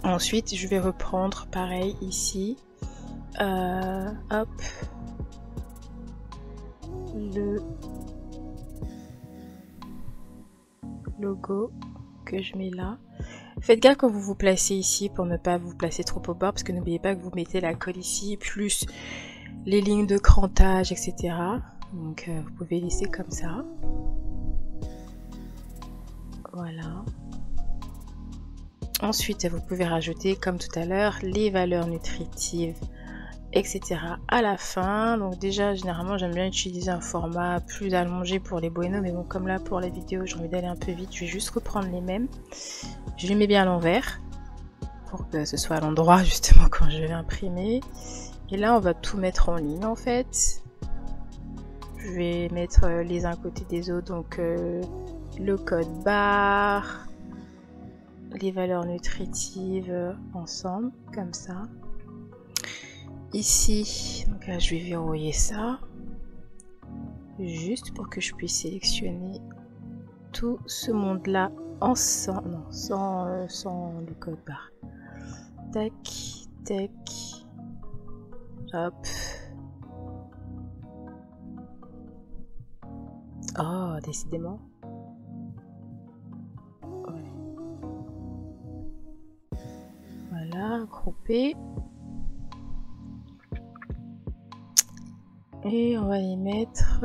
Ensuite, je vais reprendre pareil ici. Hop. Le logo que je mets là. Faites gaffe quand vous vous placez ici pour ne pas vous placer trop au bord, parce que n'oubliez pas que vous mettez la colle ici plus les lignes de crantage, etc. Donc vous pouvez laisser comme ça. Voilà. Ensuite, vous pouvez rajouter, comme tout à l'heure, les valeurs nutritives, etc. à la fin. Donc déjà, généralement, j'aime bien utiliser un format plus allongé pour les Bueno, mais bon, comme là, pour la vidéo, j'ai envie d'aller un peu vite, je vais juste reprendre les mêmes. Je les mets bien à l'envers, pour que ce soit à l'endroit, justement, quand je vais imprimer. Et là, on va tout mettre en ligne, en fait. Je vais mettre les uns à côté des autres, donc le code barre, les valeurs nutritives ensemble, comme ça. Ici, donc là, je vais verrouiller ça, juste pour que je puisse sélectionner tout ce monde-là sans le code barre. Tac, tac, hop. Oh, décidément. Ouais. Voilà, groupé. Et on va les mettre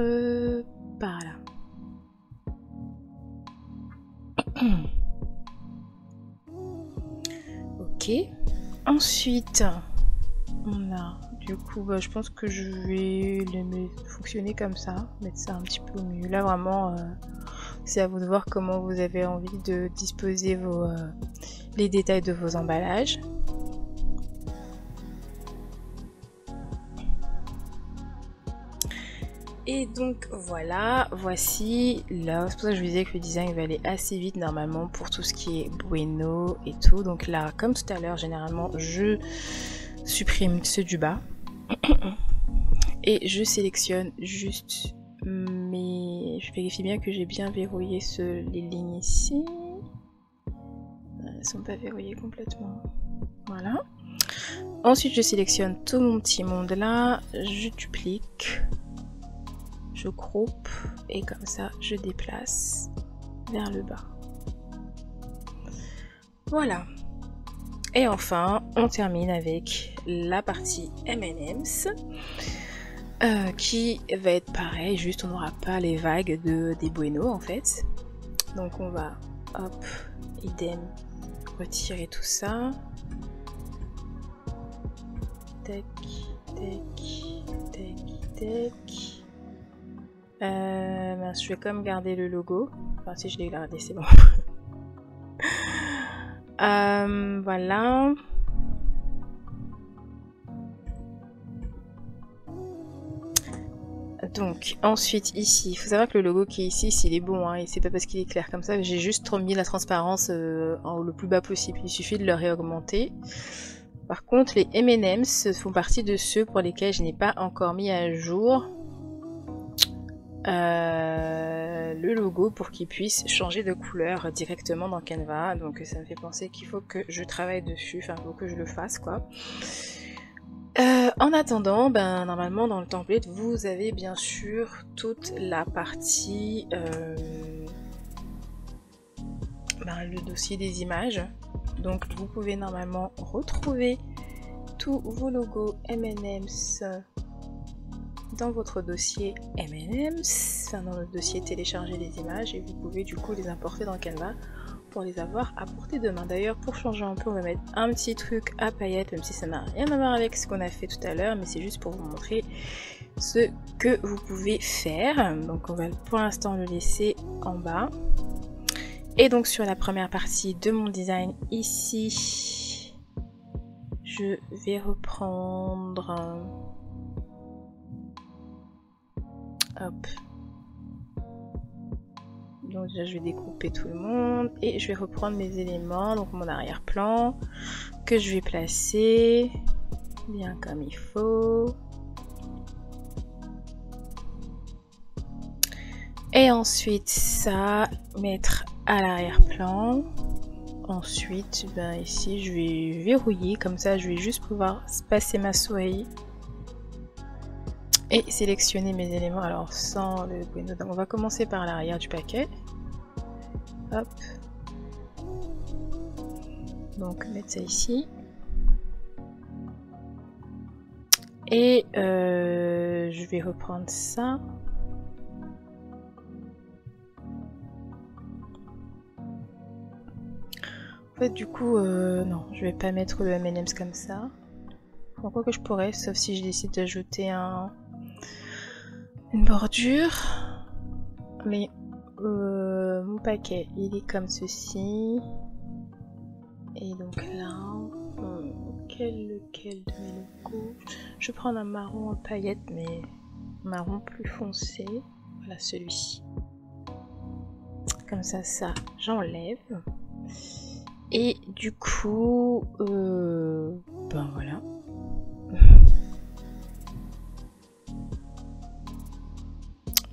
par là. Ok. Ensuite, on a du coup, je pense que je vais les fonctionner comme ça, mettre ça un petit peu au milieu. Là, vraiment, c'est à vous de voir comment vous avez envie de disposer les détails de vos emballages. Et donc voilà, voici là, c'est pour ça que je vous disais que le design va aller assez vite normalement pour tout ce qui est bueno et tout. Donc là, comme tout à l'heure, généralement je supprime ceux du bas et je sélectionne juste je vérifie bien que j'ai bien verrouillé les lignes ici. Elles sont pas verrouillées complètement. Voilà. Ensuite, je sélectionne tout mon petit monde là, je duplique. Je groupe et comme ça je déplace vers le bas. Voilà. Et enfin on termine avec la partie M&M's qui va être pareil, juste on n'aura pas les vagues des bueno en fait. Donc on va hop, idem, retirer tout ça. Tac, tac, tac, tac. Je vais quand même garder le logo. Enfin, si je l'ai gardé, c'est bon. Voilà. Donc, ensuite, ici, il faut savoir que le logo qui est ici, s'il est bon, hein, et c'est pas parce qu'il est clair comme ça, j'ai juste mis la transparence le plus bas possible. Il suffit de le réaugmenter. Par contre, les M&M's font partie de ceux pour lesquels je n'ai pas encore mis à jour le logo pour qu'il puisse changer de couleur directement dans Canva. Donc ça me fait penser qu'il faut que je travaille dessus, enfin il faut que je le fasse quoi. En attendant, normalement dans le template vous avez bien sûr toute la partie le dossier des images. Donc vous pouvez normalement retrouver tous vos logos M&M's dans votre dossier M&M's, enfin dans le dossier télécharger les images, et vous pouvez du coup les importer dans Canva pour les avoir à portée de main. D'ailleurs, pour changer un peu, on va mettre un petit truc à paillettes, même si ça n'a rien à voir avec ce qu'on a fait tout à l'heure, mais c'est juste pour vous montrer ce que vous pouvez faire. Donc on va pour l'instant le laisser en bas. Et donc sur la première partie de mon design ici, je vais reprendre hop. Donc déjà je vais découper tout le monde et je vais reprendre mes éléments, donc mon arrière-plan que je vais placer bien comme il faut. Et ensuite ça mettre à l'arrière-plan. Ensuite ici je vais verrouiller, comme ça je vais juste pouvoir passer ma souris et sélectionner mes éléments alors sans le bueno. Donc on va commencer par l'arrière du paquet. Hop. Donc mettre ça ici. Et je vais reprendre ça. En fait du coup non, je vais pas mettre le M&M's comme ça. Quoi que je pourrais, sauf si je décide d'ajouter une bordure. Mais mon paquet il est comme ceci. Et donc là, lequel de mes logos? Je vais prendre un marron en paillettes, mais marron plus foncé. Voilà celui-ci. Comme ça, j'enlève. Et du coup, ben voilà.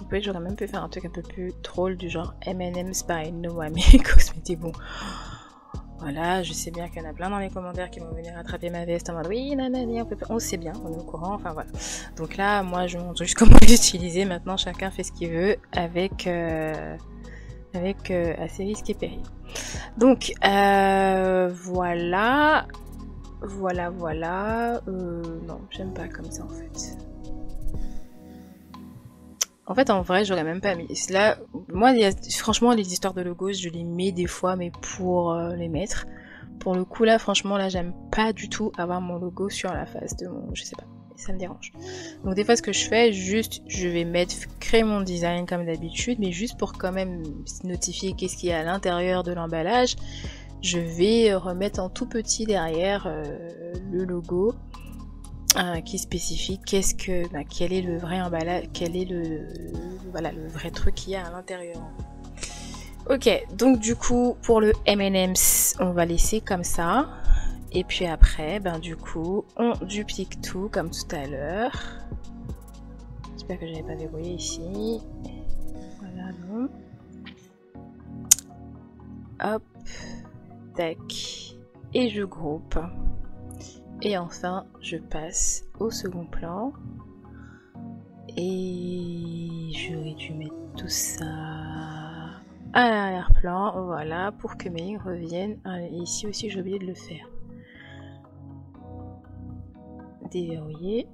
En fait, j'aurais même pu faire un truc un peu plus drôle du genre M&M's by Noami Cosmetics. Bon, voilà, je sais bien qu'il y en a plein dans les commentaires qui vont venir attraper ma veste en mode oui, nanani, on sait bien, on est au courant, enfin voilà. Donc là, moi, je montre juste comment l'utiliser. Maintenant, chacun fait ce qu'il veut avec assez risque et péril. Donc voilà. Non, j'aime pas comme ça en fait. En fait, en vrai, j'aurais même pas mis. Là, moi, franchement, les histoires de logos, je les mets des fois, mais pour les mettre. Pour le coup, là, franchement, là, j'aime pas du tout avoir mon logo sur la face de mon... Je sais pas, ça me dérange. Donc des fois, ce que je fais, juste, je vais créer mon design comme d'habitude, mais juste pour quand même notifier qu'est-ce qu'il y a à l'intérieur de l'emballage, je vais remettre en tout petit derrière le logo. Qui spécifie quel est le vrai emballage, quel est le vrai truc qu'il y a à l'intérieur. Ok, donc du coup pour le M&M's on va laisser comme ça, et puis après du coup on duplique tout comme tout à l'heure. J'espère que j'avais pas verrouillé ici. Voilà, non. Hop, tac, et je groupe. Et enfin, je passe au second plan. Et j'aurais dû mettre tout ça à l'arrière-plan, voilà, pour que mes lignes reviennent. Et ici aussi, j'ai oublié de le faire. Déverrouiller.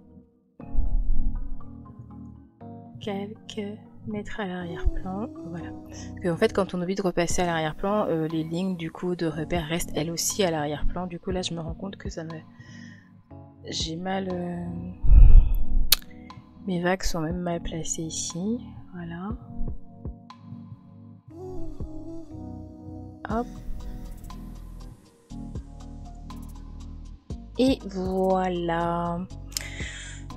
Calque, mettre à l'arrière-plan, voilà. Parce qu'en fait, quand on oublie de repasser à l'arrière-plan, les lignes du coup de repère restent elles aussi à l'arrière-plan. Du coup, là, je me rends compte que ça me... J'ai mal... Mes vagues sont même mal placées ici. Voilà. Hop. Et voilà.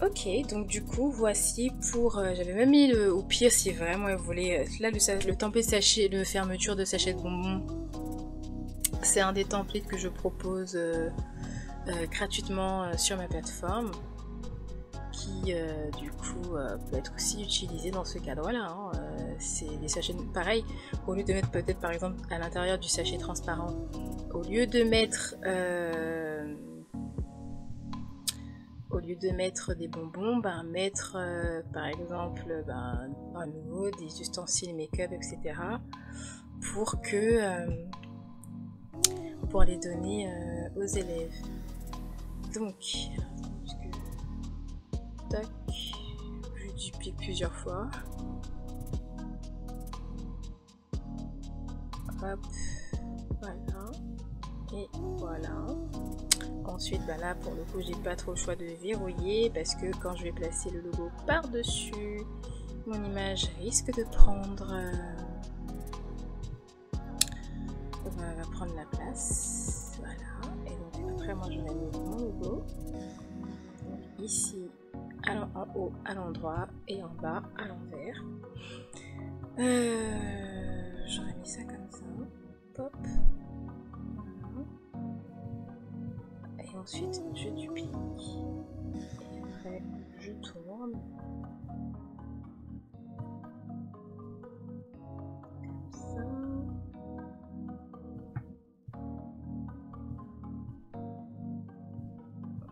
Ok, donc du coup, voici pour... j'avais même mis au pire si vraiment elle voulait... Là, le template sachet, le fermeture de sachet de bonbons. C'est un des templates que je propose gratuitement sur ma plateforme. Qui du coup peut être aussi utilisé dans ce cadre-là. Hein. C'est des sachets pareil, au lieu de mettre peut-être par exemple à l'intérieur du sachet transparent, au lieu de mettre des bonbons, mettre par exemple à nouveau des ustensiles make-up, etc. pour les donner aux élèves. Donc tac, je duplique plusieurs fois. Hop, voilà. Et voilà. Ensuite, là pour le coup, j'ai pas trop le choix de verrouiller parce que quand je vais placer le logo par-dessus, mon image risque de prendre va prendre la place. Voilà. Et donc après, moi, j'aurais mis mon logo. Donc, ici. En haut à l'endroit et en bas à l'envers. J'aurais mis ça comme ça. Pop. Voilà. Et ensuite je duplique. Et après je tourne. Comme ça.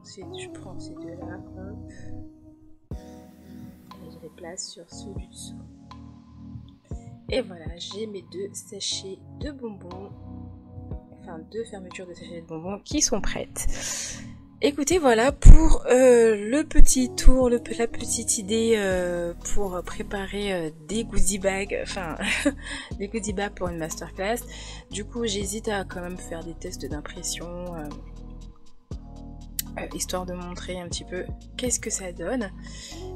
Ensuite je prends ces deux-là. Hop. Les place sur ceux du dessous. Et voilà, j'ai mes deux sachets de bonbons, enfin deux fermetures de sachets de bonbons qui sont prêtes. Écoutez, voilà pour le petit tour, la petite idée pour préparer des goodie bags, enfin des goodie bags pour une masterclass. Du coup, j'hésite à quand même faire des tests d'impression. Histoire de montrer un petit peu qu'est-ce que ça donne,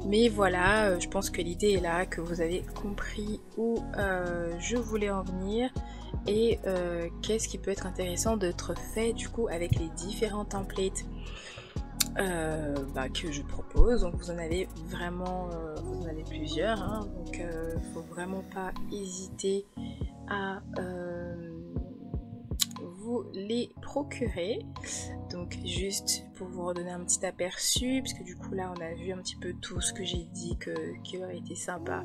mais voilà, je pense que l'idée est là, que vous avez compris où je voulais en venir et qu'est-ce qui peut être intéressant d'être fait du coup avec les différents templates que je propose. Donc vous en avez vraiment vous en avez plusieurs, hein, donc faut vraiment pas hésiter à vous les procurer. Donc juste pour vous redonner un petit aperçu, puisque du coup là on a vu un petit peu tout ce que j'ai dit qui aurait été sympa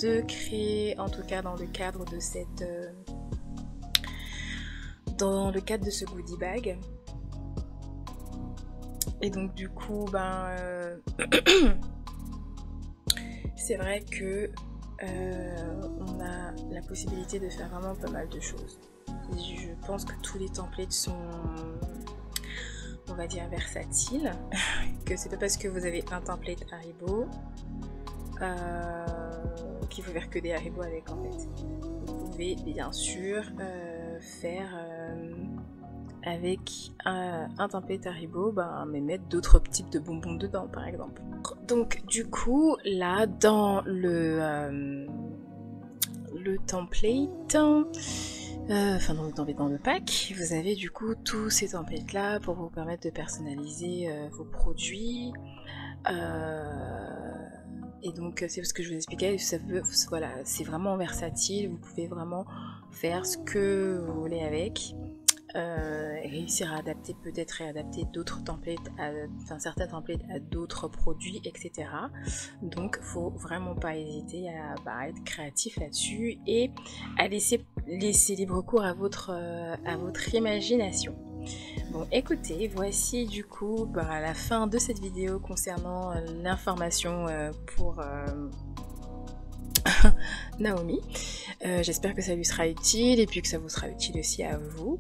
de créer, en tout cas dans le cadre de cette dans le cadre de ce goodie bag. Et donc du coup c'est vrai que on a la possibilité de faire vraiment pas mal de choses. Je pense que tous les templates sont, on va dire, versatiles, que c'est pas parce que vous avez un template Haribo qu'il faut faire que des Haribo avec, en fait. Vous pouvez bien sûr faire avec un template Haribo, mais mettre d'autres types de bonbons dedans, par exemple. Donc du coup, là, dans le template, dans le pack, vous avez du coup tous ces templates là pour vous permettre de personnaliser vos produits. Et donc c'est ce que je vous expliquais, voilà, c'est vraiment versatile, vous pouvez vraiment faire ce que vous voulez avec. Réussir à adapter, peut-être réadapter d'autres templates, certains templates à d'autres produits, etc. Donc faut vraiment pas hésiter à être créatif là-dessus et à laisser libre cours à votre imagination. Bon, écoutez, voici du coup la fin de cette vidéo concernant l'information pour Naomi. J'espère que ça lui sera utile et puis que ça vous sera utile aussi à vous.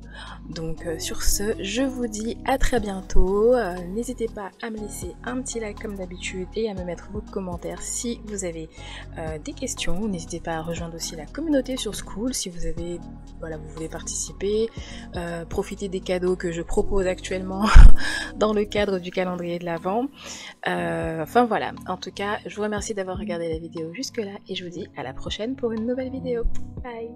Donc sur ce, je vous dis à très bientôt. N'hésitez pas à me laisser un petit like comme d'habitude et à me mettre vos commentaires si vous avez des questions. N'hésitez pas à rejoindre aussi la communauté sur Skool si vous avez, vous voulez participer, profiter des cadeaux que je propose actuellement dans le cadre du calendrier de l'Avent. Enfin voilà, en tout cas, je vous remercie d'avoir regardé la vidéo jusque là et je vous dis à la prochaine pour une nouvelle vidéo. Bye!